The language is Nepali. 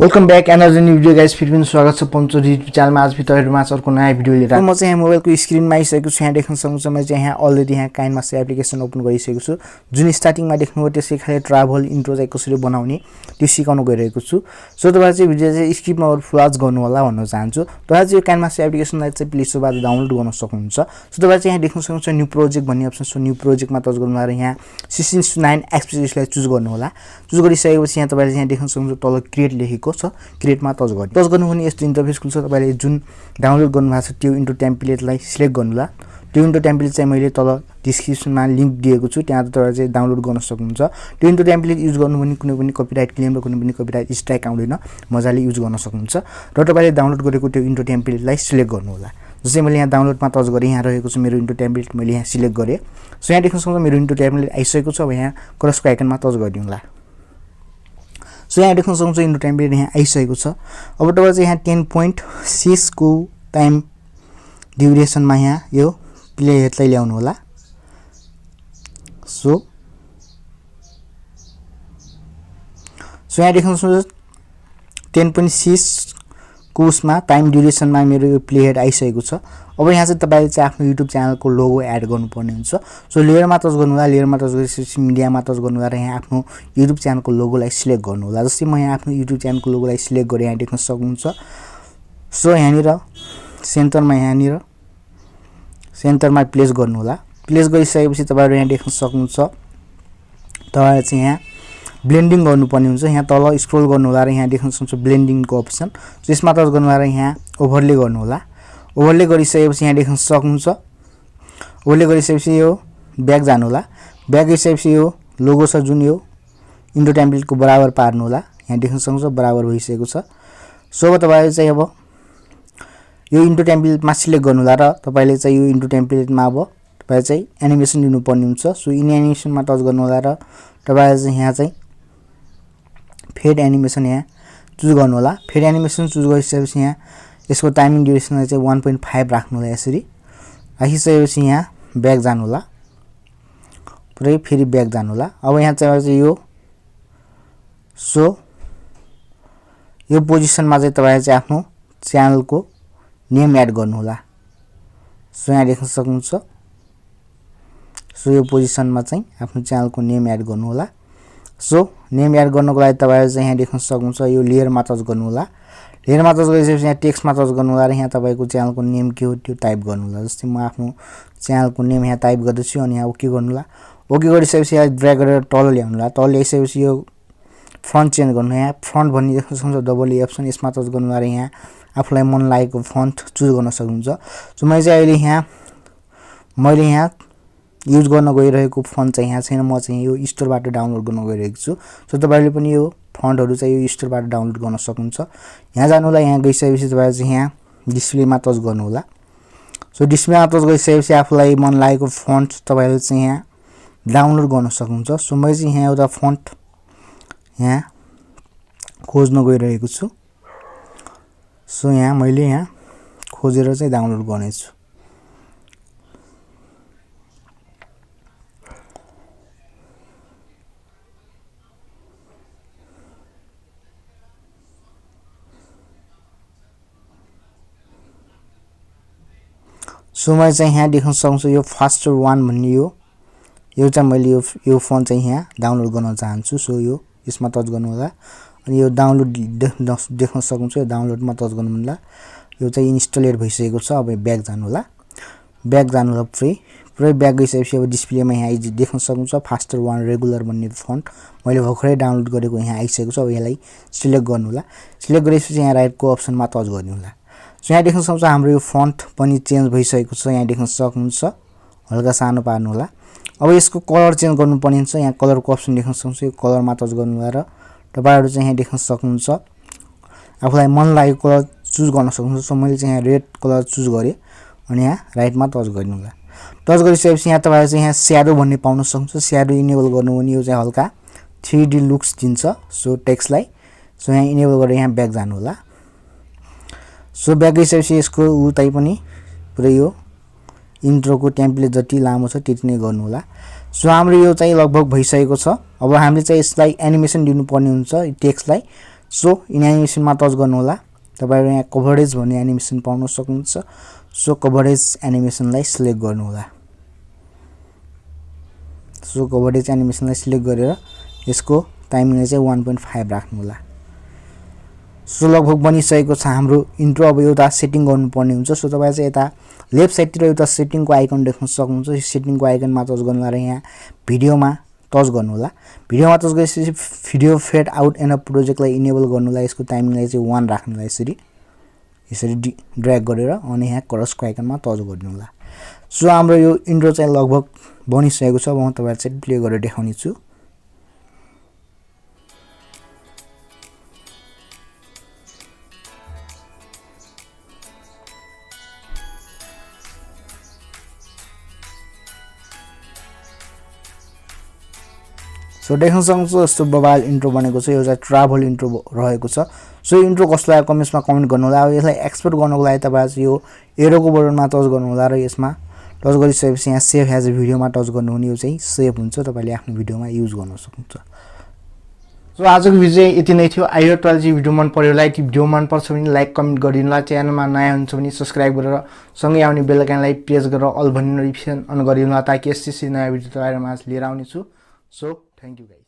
Welcome back another new video guys फिर पनि स्वागत छ पञ्चो युट्युब च्यानलमा आज तपाईहरुमा अर्को नयाँ भिडियो लिएर म चाहिँ यहाँ मोबाइलको स्क्रिनमा आइसकेको छु यहाँ देख्न सक्नुहुन्छ म चाहिँ यहाँ अलरेडी यहाँ काइनमास्टर एप्लिकेसन ओपन गरिसकेको छु जुन स्टार्टिङमा देख्नुभयो त्यसै खाले ट्राभल इन्ट्रो चाहिँ कसरी बनाउने त्यो सिकाउन गइरहेको छु सो तपाईहरु चाहिँ भिडियो चाहिँ स्किप नगरी वाच गर्नु होला भन्न चाहन्छु तपाईहरु चाहिँ यो काइनमास्टर एप्लिकेसनलाई चाहिँ प्ले स्टोरबाट डाउनलोड गर्न सक्नुहुन्छ सो तपाईहरु चाहिँ यहाँ देख्न सक्नुहुन्छ न्यू प्रोजेक्ट भन्ने अप्सन छ न्यू प्रोजेक्टमा टच गर्नु र यहाँ 16:9 एक्सप्रेसलाई चुज गर्नु होला चुज गरिसकेपछि यहाँ तपाईहरुले यहाँ देख्न सक्नुहुन्छ तल क्रिएट लेखेको छ क्रिएटमा टच गर्नु भने यस्तो इन्टरफेस खुल्छ तपाईले जुन डाउनलोड गर्नु भएको छ त्यो इन्टो टेम्पलेटलाई सिलेक्ट गर्नु होला त्यो इन्टो टेम्पलेट चाहिँ मैले तल डिस्क्रिप्सनमा लिंक दिएको छु त्यहाँ तपाईहरु चाहिँ डाउनलोड गर्न सक्नुहुन्छ त्यो इन्टो टेम्पलेट युज गर्नु भने कुनै पनि कपिराइट क्लेम र कुनै पनि कपिराइट स्ट्राइक आउँदैन मजाले युज गर्न सक्नुहुन्छ र तपाईले डाउनलोड गरेको त्यो इन्टो टेम्पलेटलाई सिलेक्ट गर्नु होला जस्तै मैले यहाँ डाउनलोडमा टच गरे यहाँ रहेको छ मेरो इन्टो टेम्पलेट मैले यहाँ सिलेक्ट गरे सो यहाँ देख्न सक्नुहुन्छ मेरो इन्टो टेम्पलेट आइसकेको छ अब यहाँ क्रसको आइकनमा टच गरिदिनु होला सो यहाँ देख्न सक्नुहुन्छ इन्टो टेम्पलेट यहाँ आइसकेको छ अब तपाईले चाहिँ यहाँ 10.6 को टाइम ड्युरेसनमा यहाँ यो प्ले हेडलाई ल्याउनु होला सो यहाँ देख्न सक्नुहुन्छ 10.6 को उसमा टाइम ड्युरेसनमा मेरो यो प्ले हेड आइसकेको छ अब यहाँ चाहिँ तपाईले चाहिँ आफ्नो YouTube च्यानलको लोगो एड गर्नुपर्ने हुन्छ सो लेयरमा टच गर्नु होला लेयरमा टच गरेपछि मिडियामा टच गर्नु होला र यहाँ आफ्नो YouTube च्यानलको लोगोलाई सिलेक्ट गर्नु होला जस्तै म यहाँ आफ्नो YouTube च्यानलको लोगोलाई सिलेक्ट गरे यहाँ देख्न सक्नुहुन्छ सो यहाँनिर सेन्टरमा प्लेस गर्नु होला प्लेस गरिसकेपछि तपाईहरु यहाँ देख्न सक्नुहुन्छ तपाईहरु चाहिँ यहाँ ब्लेन्डिङ गर्नुपर्ने हुन्छ यहाँ तल स्क्रोल गर्नु होला र यहाँ देख्न सक्नुहुन्छ ब्लेन्डिङको अप्सन त्यसमा टच गर्नु होला र यहाँ ओभरले गर्नु होला ओभरले गरिसकेपछि यहाँ देख्न सक्नुहुन्छ ओभरले गरिसकेपछि यो ब्याक जानु होला ब्याक गइसकेपछि यो लोगो छ जुन यो इन्डो टेम्पलेटको बराबर पार्नु होला यहाँ देख्न सक्नुहुन्छ बराबर भइसकेको छ सो अब तपाईले चाहिँ अब यो इन्डो टेम्पलेटमा सिलेक्ट गर्नु होला र तपाईले चाहिँ यो इन्डो टेम्पलेटमा अब तपाईले चाहिँ एनिमेसन दिनुपर्ने हुन्छ सो इन एनिमेसनमा टच गर्नु होला र तपाईले चाहिँ यहाँ चाहिँ फेड एनिमेसन यहाँ चुज गर्नु होला फेड एनिमेसन चुज गरिसकेपछि यहाँ यसको टाइमिङ ड्युरेसनलाई चाहिँ 1.5 राख्नु होला यसरी राखिसकेपछि यहाँ ब्याक जानु होला पुरै फेरि ब्याक जानु होला अब यहाँ चाहिँ यो सो यो पोजिसनमा चाहिँ तपाईले चाहिँ आफ्नो च्यानलको नेम एड गर्नु होला सो यहाँ देख्न सक्नुहुन्छ सो यो पोजिसनमा चाहिँ आफ्नो च्यानलको नेम एड गर्नु होला सो नेम एड गर्नको लागि तपाईले चाहिँ यहाँ देख्न सक्नुहुन्छ यो लेयरमा टच गर्नु होला लेयरमा टच गरिसकेपछि यहाँ टेक्स्टमा टच गर्नु होला र यहाँ तपाईको च्यानलको नेम के हो त्यो टाइप गर्नु होला जस्तै म आफ्नो च्यानलको नेम यहाँ टाइप गर्दैछु अनि यहाँ ओके गर्नु होला ओके गरिसकेपछि यहाँ ड्र्याग गरेर तल ल्याउनु होला तल ल्याइसकेपछि यो फन्ट चेन्ज गर्नु यहाँ फन्ट भन्ने देख्न सक्नुहुन्छ डबल ए अप्सन यसमा टच गर्नु होला र यहाँ आफुलाई मन लागेको फन्ट चुज गर्न सक्नुहुन्छ सो मैले चाहिँ अहिले यहाँ युज गर्न गइरहेको फन्ट चाहिँ यहाँ छैन म चाहिँ यो स्टोरबाट डाउनलोड गर्न गइरहेको छु सो तपाईहरुले पनि यो फन्टहरु चाहिँ यो स्टोरबाट डाउनलोड गर्न सक्नुहुन्छ यहाँ जानु होला यहाँ गइसकेपछि तपाईहरु चाहिँ यहाँ डिस्प्लेमा टच गर्नु होला सो डिस्प्लेमा टच गरिसकेपछि आफुलाई मन लागेको फन्ट तपाईहरुले चाहिँ यहाँ डाउनलोड गर्न सक्नुहुन्छ सो मैले चाहिँ यहाँ एउटा फन्ट यहाँ खोज्न गइरहेको छु सो यहाँ मैले यहाँ खोजेर चाहिँ डाउनलोड गर्नेछु सो मैं चाहिँ यहाँ देख्न सक्छु यो फास्टर वन भन्ने यो चाहिँ मैले यो फोन चाहिँ यहाँ डाउनलोड गर्न चाहन्छु सो यो यसमा टच गर्नु होला अनि यो डाउनलोड देख्न सक्नुहुन्छ यो डाउनलोडमा टच गर्नु होला यो चाहिँ इन्स्टलेट भइसकेको छ अब ब्याक जानु होला पुरै ब्याक गइसकेपछि अब डिस्प्लेमा यहाँ देख्न सक्नुहुन्छ फास्टर वन रेगुलर भन्ने फन्ट मैले भर्खरै डाउनलोड गरेको यहाँ आइसकेको छ अब यसलाई सिलेक्ट गर्नु होला सिलेक्ट गरेपछि यहाँ राइटको अप्सनमा टच गर्नु होला सो यहाँ देख्न सक्नुहुन्छ हाम्रो यो फन्ट पनि चेन्ज भइसकेको छ यहाँ देख्न सक्नुहुन्छ हल्का सानो पार्नु होला अब यसको कलर चेन्ज गर्नुपर्ने हुन्छ यहाँ कलरको अप्सन देख्न सक्नुहुन्छ यो कलरमा टच गर्नु होला र तपाईहरु चाहिँ यहाँ देख्न सक्नुहुन्छ आफुलाई मन लागेको कलर चुज गर्न सक्नुहुन्छ सो मैले चाहिँ यहाँ रेड कलर चुज गरे अनि यहाँ राइटमा टच गर्नु होला टच गरिसकेपछि यहाँ तपाईहरु चाहिँ यहाँ स्याडो भन्ने पाउन सक्नुहुन्छ स्याडो इनेबल गर्नु भने यो चाहिँ हल्का 3D लुक्स दिन्छ सो टेक्स्टलाई सो यहाँ इनेबल गरेर यहाँ ब्याक जानु होला सो ब्याक गइसकेपछि यसको उतै पनि पुरै यो इन्ट्रोको टेम्पलेट जति लामो छ त्यति नै गर्नु होला सो हाम्रो यो चाहिँ लगभग भइसकेको छ अब हामीले चाहिँ यसलाई एनिमेसन दिनुपर्ने हुन्छ टेक्स्टलाई सो इन एनिमेसनमा टच गर्नु होला तपाईहरु यहाँ कभरेज भन्ने एनिमेसन पाउन सक्नुहुन्छ सो कभरेज एनिमेसनलाई सिलेक्ट गर्नु होला सो कभरेज एनिमेसनलाई सिलेक्ट गरेर यसको टाइमिङ चाहिँ 1.5 राख्नु होला सो लगभग बनिसकेको छ हाम्रो इन्ट्रो अब एउटा सेटिङ गर्नुपर्ने हुन्छ सो तपाई चाहिँ यता लेफ्ट साइड तिर एउटा सेटिङको आइकन देख्न सक्नुहुन्छ यो सेटिङको आइकनमा टच गर्नु होला र यहाँ भिडियोमा टच गर्नु होला भिडियोमा टच गरेपछि भिडियो फेड आउट एन्ड प्रोजेक्टलाई इनेबल गर्नु होला यसको टाइमिङलाई चाहिँ 1 राख्नु होला यसरी ड्र्याग गरेर अनि यहाँ क्रसको आइकनमा टच गर्नु होला सो हाम्रो यो इन्ट्रो चाहिँ लगभग बनिसकेको छ म तपाईहरुलाई चाहिँ प्ले गरेर देखाउने छु सो देख्न सक्नुहुन्छ यस्तो बबाल इन्ट्रो बनेको छ यो चाहिँ ट्राभल इन्ट्रो रहेको छ सो इन्ट्रो कस्तो लाग्यो कमेन्ट्समा कमेन्ट गर्नु होला अब यसलाई एक्सपोर्ट गर्नको लागि तपाईहरु यो एरोको बटनमा टच गर्नु होला र यसमा टच गरिसकेपछि यहाँ सेभ एज अ भिडियोमा टच गर्नु हुने यो चाहिँ सेभ हुन्छ तपाईले आफ्नो भिडियोमा युज गर्न सक्नुहुन्छ सो आजको भिडियो चाहिँ यति नै थियो आई होप तपाईलाई चाहिँ भिडियो मन पर्यो लाइक भिडियो मन पर्छ भने लाइक कमेन्ट गरिदिनु होला च्यानलमा नयाँ हुनुहुन्छ भने सब्स्क्राइब गरेर सँगै आउने बेल आइकनलाई प्रेस गरेर अल भन्ने नोटिफिकेसन अन गरिदिनु होला ताकि यस्तै नयाँ भिडियो तपाईहरुमा लिएर आउने छु सो Thank you guys.